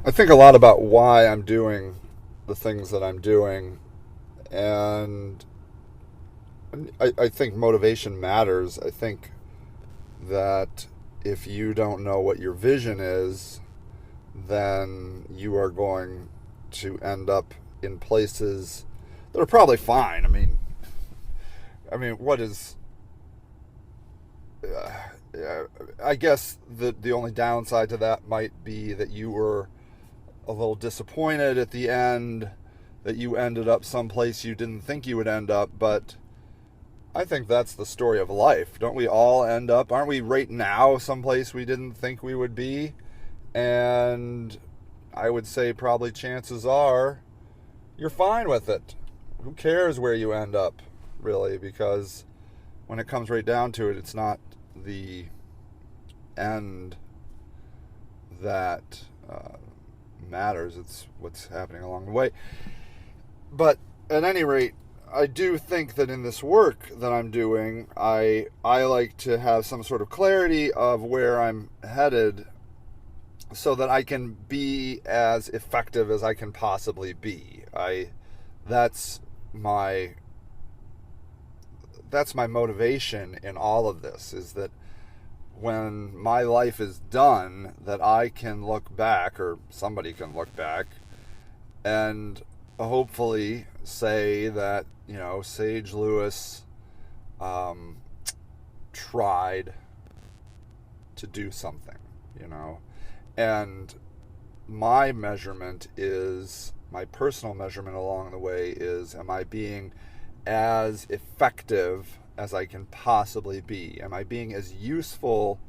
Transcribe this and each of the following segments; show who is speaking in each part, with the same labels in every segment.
Speaker 1: I think a lot about why I'm doing the things that I'm doing, and I think motivation matters. I think that if you don't know what your vision is, then you are going to end up in places that are probably fine. I mean, what is? I guess the only downside to that might be that you were a little disappointed at the end, that you ended up someplace you didn't think you would end up. But I think that's the story of life. Don't we all end up? Aren't we right now someplace we didn't think we would be? And I would say probably chances are you're fine with it. Who cares where you end up, really? Because when it comes right down to it, it's not the end that matters. It's what's happening along the way. But at any rate, I do think that in this work that I'm doing, I like to have some sort of clarity of where I'm headed so that I can be as effective as I can possibly be. That's my that's my motivation in all of this, is that when my life is done, that I can look back, or somebody can look back, and hopefully say that, Sage Lewis tried to do something, and my personal measurement along the way is, am I being as effective as I can possibly be? Am I being as useful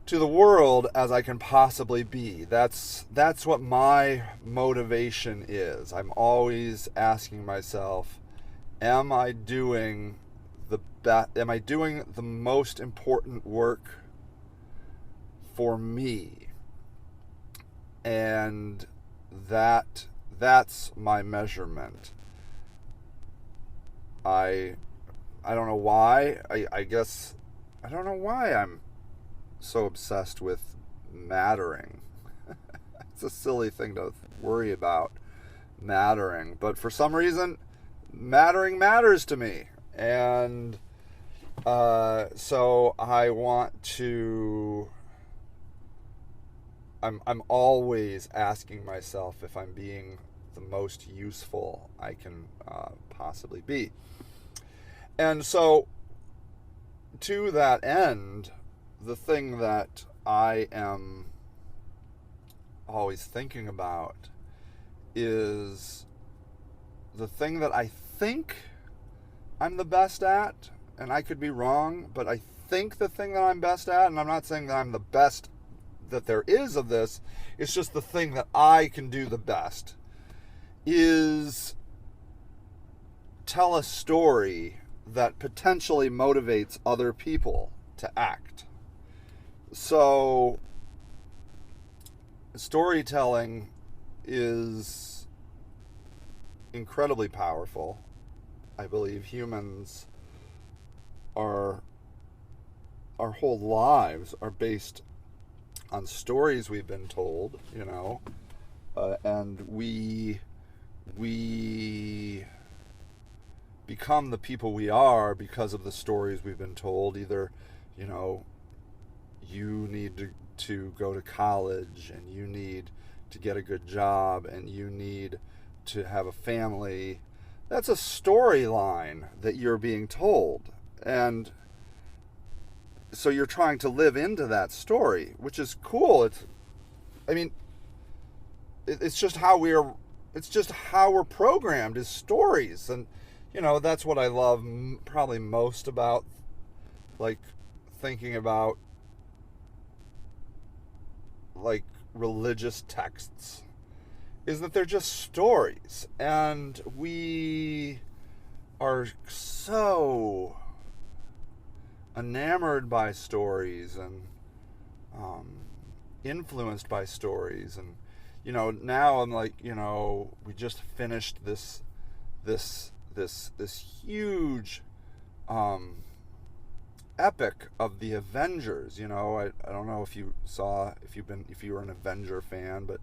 Speaker 1: to the world as I can possibly be? That's what my motivation is. I'm always asking myself, am I doing am I doing the most important work for me? And that's my measurement. I don't know why. I guess I don't know why I'm so obsessed with mattering. It's a silly thing to worry about, mattering, but for some reason mattering matters to me. And so I want to I'm always asking myself if I'm being the most useful I can possibly be. And so, to that end, the thing that I am always thinking about is the thing that I think I'm the best at, and I could be wrong, but I think the thing that I'm best at, and I'm not saying that I'm the best that there is of this, it's just the thing that I can do the best, is tell a story that potentially motivates other people to act. So, storytelling is incredibly powerful. I believe humans our whole lives are based on stories we've been told, and we become the people we are because of the stories we've been told. Either, you need to go to college, and you need to get a good job, and you need to have a family. That's a storyline that you're being told. And so you're trying to live into that story, which is cool. It's just how we're programmed, is stories. And that's what I love probably most about, like, thinking about, like, religious texts, is that they're just stories. And we are so enamored by stories, and influenced by stories. And now I'm like, we just finished this huge epic of the Avengers. You know, I don't know if you were an Avenger fan, but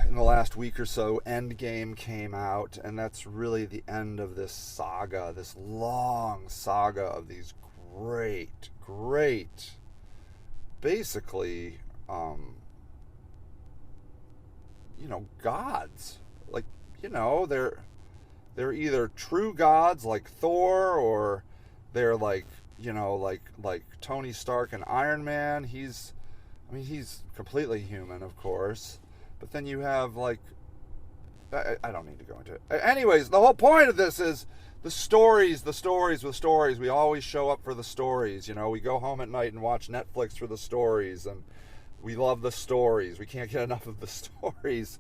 Speaker 1: in the last week or so, Endgame came out, and that's really the end of this saga, this long saga of these great, basically, gods. Like, they're either true gods like Thor, or they're like Tony Stark and Iron Man. He's completely human, of course. But then you have, like, I don't need to go into it. Anyways, the whole point of this is the stories. We always show up for the stories. We go home at night and watch Netflix for the stories, and we love the stories. We can't get enough of the stories.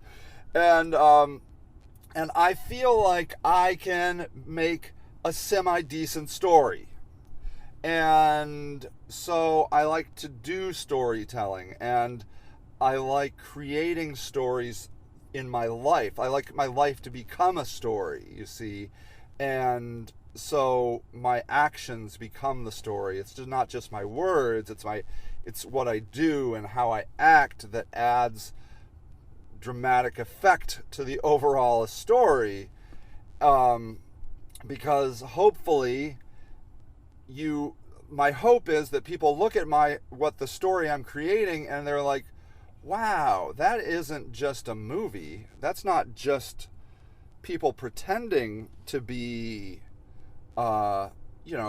Speaker 1: And I feel like I can make a semi-decent story. And so I like to do storytelling, and I like creating stories in my life. I like my life to become a story, you see. And so my actions become the story. It's just not just my words, it's what I do and how I act that adds dramatic effect to the overall story. Because hopefully my hope is that people look at what the story I'm creating, and they're like, wow, that isn't just a movie. That's not just people pretending to be,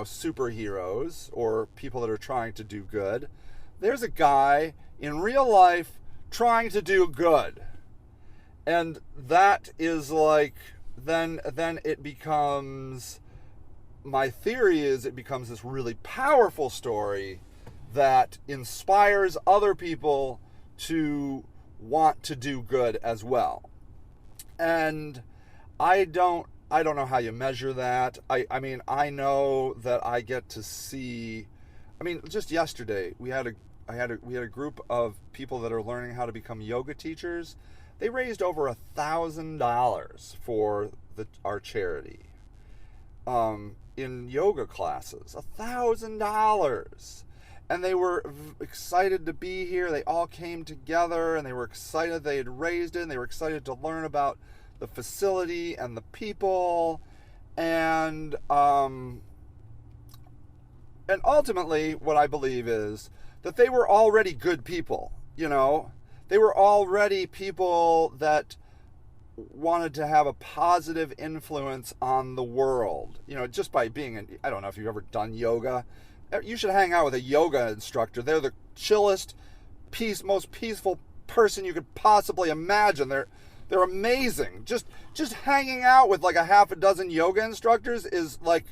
Speaker 1: superheroes or people that are trying to do good. There's a guy in real life trying to do good. And that is like, then it becomes, my theory is it becomes this really powerful story that inspires other people to want to do good as well. And I don't know how you measure that. I know that I get to see, just yesterday we had a group of people that are learning how to become yoga teachers. They raised over $1,000 for our charity in yoga classes. $1,000. And they were excited to be here. They all came together, and they were excited they had raised it, and they were excited to learn about the facility and the people. And ultimately, what I believe is that they were already good people, They were already people that wanted to have a positive influence on the world, just by being I don't know if you've ever done yoga. You should hang out with a yoga instructor. They're the chillest, most peaceful person you could possibly imagine. They're amazing. Just hanging out with like a half a dozen yoga instructors is like,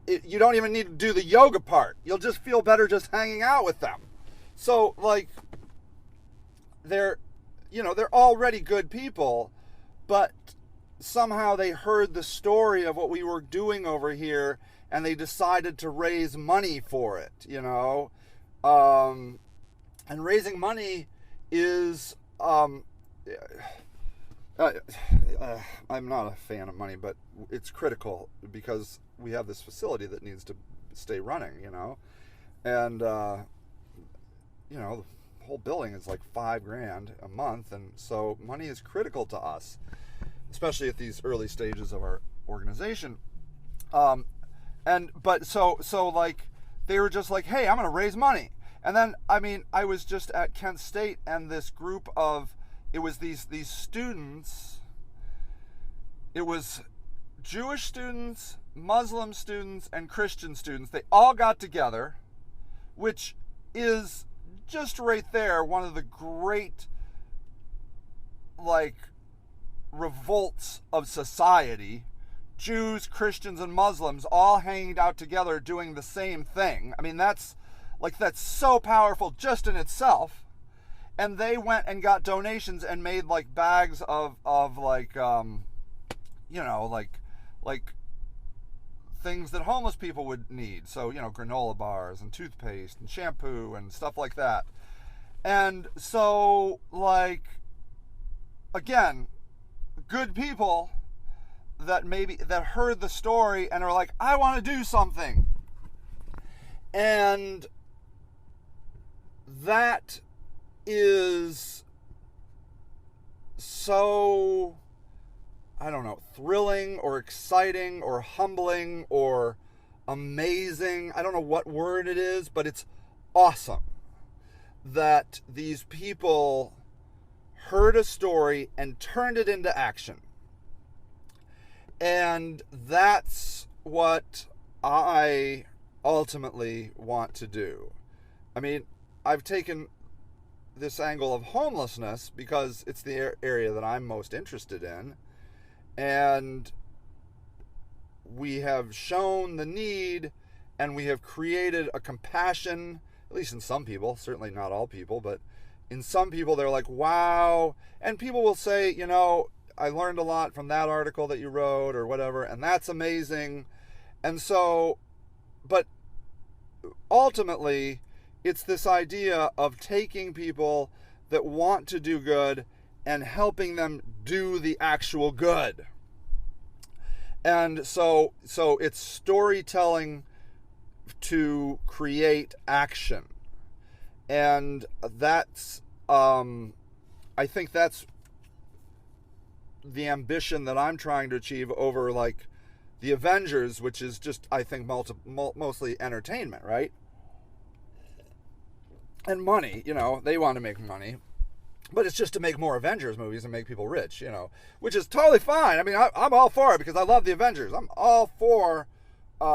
Speaker 1: you don't even need to do the yoga part. You'll just feel better just hanging out with them. So like, they're already good people, but somehow they heard the story of what we were doing over here, and they decided to raise money for it, and raising money is, I'm not a fan of money, but it's critical because we have this facility that needs to stay running, and, the whole building is like $5,000 a month. And so money is critical to us, especially at these early stages of our organization. So like, they were just like, hey, I'm going to raise money. And then, I was just at Kent State, and this group it was these students, it was Jewish students, Muslim students, and Christian students. They all got together, which is just right there one of the great, like, revolts of society. Jews, Christians, and Muslims all hanging out together doing the same thing. That's so powerful just in itself. And they went and got donations and made like bags of like things that homeless people would need. So, granola bars and toothpaste and shampoo and stuff like that. And so, like, again, good people, that heard the story and are like, I want to do something. And that is so, I don't know, thrilling or exciting or humbling or amazing. I don't know what word it is, but it's awesome that these people heard a story and turned it into action. And that's what I ultimately want to do. I mean, I've taken this angle of homelessness because it's the area that I'm most interested in. And we have shown the need, and we have created a compassion, at least in some people, certainly not all people, but in some people, they're like, wow. And people will say, you know, I learned a lot from that article that you wrote or whatever, and that's amazing. And so, but ultimately, it's this idea of taking people that want to do good and helping them do the actual good. And so it's storytelling to create action. And that's, I think that's the ambition that I'm trying to achieve over like the Avengers, which is just, I think, mostly entertainment, right? And money, you know, they want to make money. But it's just to make more Avengers movies and make people rich, you know, which is totally fine. I mean, I'm all for it because I love the Avengers. I'm all for, you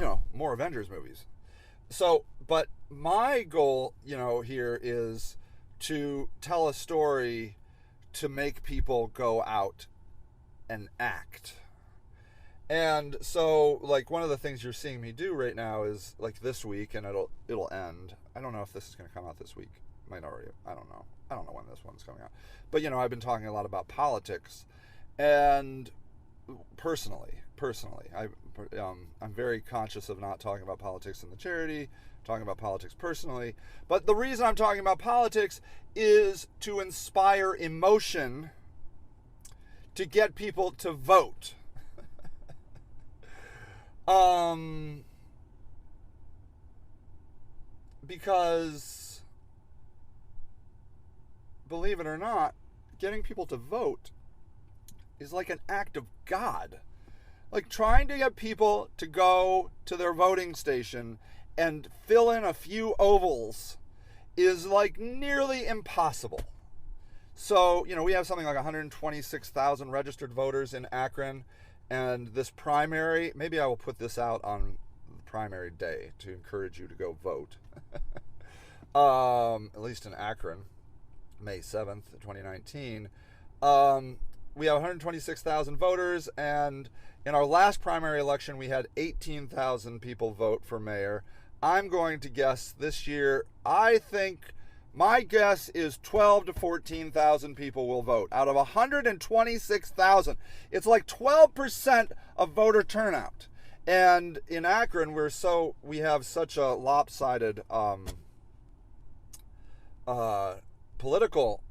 Speaker 1: know, more Avengers movies. So, but my goal, you know, here is to tell a story to make people go out and act. And so, like, one of the things you're seeing me do right now is, like, this week, and it'll end. I don't know if this is going to come out this week. Might already. I don't know. I don't know when this one's coming out. But, you know, I've been talking a lot about politics. And personally, I'm very conscious of not talking about politics in the charity, talking about politics personally. But the reason I'm talking about politics is to inspire emotion to get people to vote. Because, believe it or not, getting people to vote is like an act of God. Like trying to get people to go to their voting station and fill in a few ovals is like nearly impossible. So, you know, we have something like 126,000 registered voters in Akron. And this primary, maybe I will put this out on the primary day to encourage you to go vote. At least in Akron, May 7th, 2019. We have 126,000 voters, and in our last primary election, we had 18,000 people vote for mayor. I'm going to guess this year, I think my guess is 12 to 14,000 people will vote out of 126,000. It's like 12% of voter turnout. And in Akron, we have such a lopsided political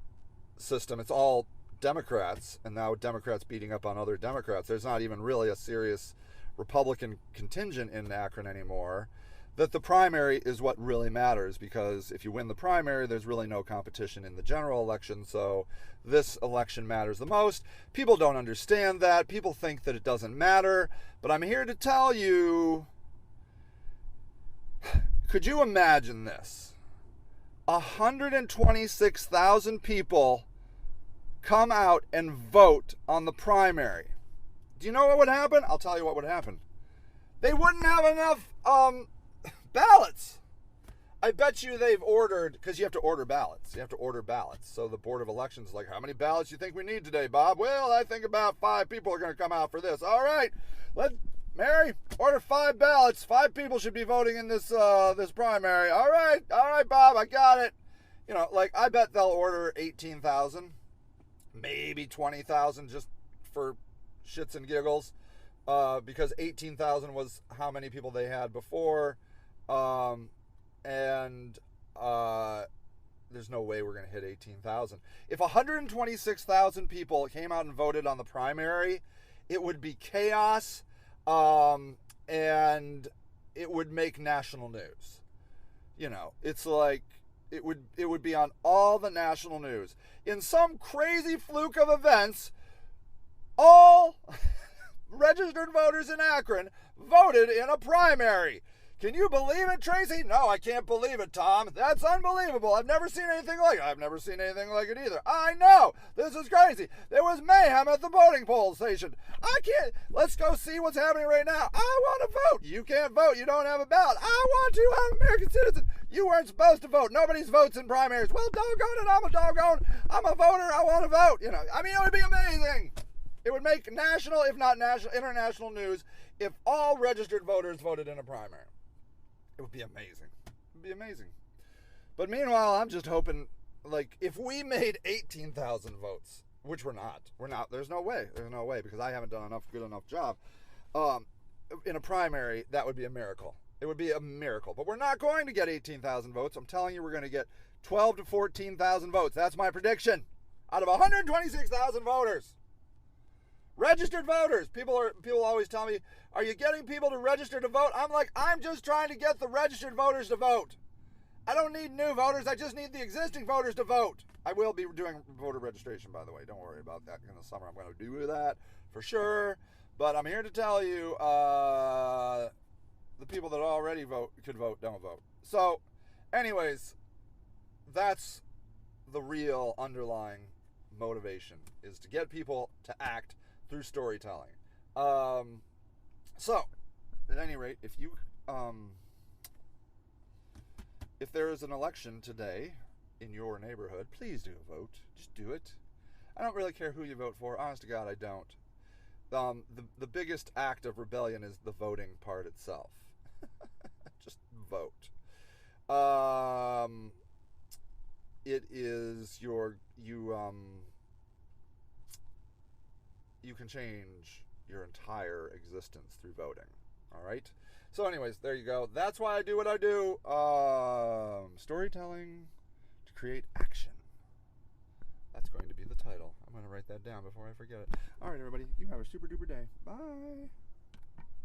Speaker 1: system. It's all Democrats, and now Democrats beating up on other Democrats. There's not even really a serious Republican contingent in Akron anymore. That the primary is what really matters, because if you win the primary, there's really no competition in the general election, so this election matters the most. People don't understand that. People think that it doesn't matter, but I'm here to tell you, could you imagine this? 126,000 people come out and vote on the primary. Do you know what would happen? I'll tell you what would happen. They wouldn't have enough ballots. I bet you they've ordered, because you have to order ballots. You have to order ballots. So the Board of Elections is like, how many ballots do you think we need today, Bob? Well, I think about 5 people are going to come out for this. All right, Mary, order 5 ballots. 5 people should be voting in this primary. All right, Bob, I got it. You know, like, I bet they'll order 18,000, maybe 20,000 just for shits and giggles, because 18,000 was how many people they had before. There's no way we're going to hit 18,000. If 126,000 people came out and voted on the primary, it would be chaos, and it would make national news. You know, it's like it would be on all the national news. In some crazy fluke of events, all registered voters in Akron voted in a primary. Can you believe it, Tracy? No, I can't believe it, Tom. That's unbelievable. I've never seen anything like it. I've never seen anything like it either. I know. This is crazy. There was mayhem at the voting poll station. I can't. Let's go see what's happening right now. I want to vote. You can't vote. You don't have a ballot. I want to. I'm an American citizen. You weren't supposed to vote. Nobody's votes in primaries. Well, doggone it. I'm a voter. I want to vote. You know, I mean, it would be amazing. It would make national, if not national, international news if all registered voters voted in a primary. It would be amazing. It would be amazing. But meanwhile, I'm just hoping, like, if we made 18,000 votes, which we're not. There's no way. There's no way, because I haven't done good enough job. In a primary, that would be a miracle. It would be a miracle. But we're not going to get 18,000 votes. I'm telling you, we're going to get 12 to 14,000 votes. That's my prediction. Out of 126,000 voters. Registered voters. People always tell me, are you getting people to register to vote? I'm like, I'm just trying to get the registered voters to vote. I don't need new voters. I just need the existing voters to vote. I will be doing voter registration, by the way. Don't worry about that. In the summer, I'm going to do that for sure. But I'm here to tell you, the people that already could vote, don't vote. So, anyways, that's the real underlying motivation, is to get people to act through storytelling. So, at any rate, if there is an election today in your neighborhood, please do vote. Just do it. I don't really care who you vote for. Honest to God, I don't. The biggest act of rebellion is the voting part itself. Just vote. It is you can change your entire existence through voting. All right? So anyways, there you go. That's why I do what I do. Storytelling to create action. That's going to be the title. I'm going to write that down before I forget it. All right, everybody. You have a super duper day. Bye.